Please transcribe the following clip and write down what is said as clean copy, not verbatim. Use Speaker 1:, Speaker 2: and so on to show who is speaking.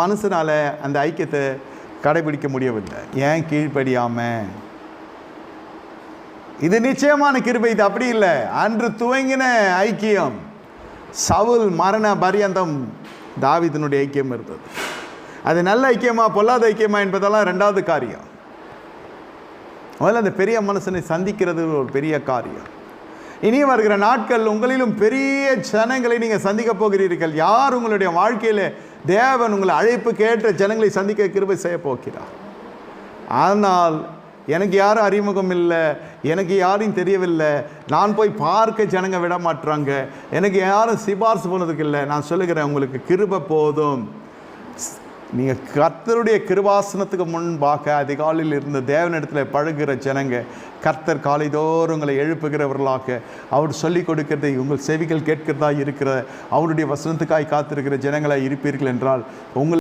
Speaker 1: மனுஷனால் அந்த ஐக்கியத்தை கடைபிடிக்க முடியவில்லை. ஏன் கீழ்ப்படியாம? இது நிச்சயமான கிருபை. இது அப்படி இல்லை. அன்று துவங்கின ஐக்கியம், சவுல் மரண பரியந்தம் தாவீதினுடைய ஐக்கியம் இருந்தது. அது நல்ல ஐக்கியமா பொல்லாத ஐக்கியமா என்பதெல்லாம் ரெண்டாவது காரியம். முதல்ல அந்த பெரிய மனுஷனை சந்திக்கிறது ஒரு பெரிய காரியம். இனி வருகிற நாட்கள் உங்களிலும் பெரிய ஜனங்களை நீங்கள் சந்திக்க போகிறீர்கள். யார் உங்களுடைய வாழ்க்கையில் தேவன் உங்களை அழைப்பு கேட்ட ஜனங்களை சந்திக்க கிருபை செய்ய போகிறார். ஆனால் எனக்கு யாரும் அறிமுகம் இல்லை, எனக்கு யாரையும் தெரியவில்லை, நான் போய் பார்க்க ஜனங்க விட மாட்டுறாங்க, எனக்கு யாரும் சிபார்சு போனதுக்கு இல்லை. நான் சொல்லுகிறேன், உங்களுக்கு கிருபை போதும். நீங்கள் கர்த்தருடைய கிருபாசனத்துக்கு முன்பாக அதிகாலையில் இருந்த தேவனிடத்தில் பழகுகிற ஜனங்க கர்த்தர் காலைதோறும் உங்களை எழுப்புகிறவர்களாக அவர் சொல்லிக் கொடுக்கிறதை உங்கள் செவிகள் கேட்கிறதா இருக்கிற அவருடைய வசனத்துக்காய் காத்திருக்கிற ஜனங்களாக இருப்பீர்கள் என்றால் உங்கள்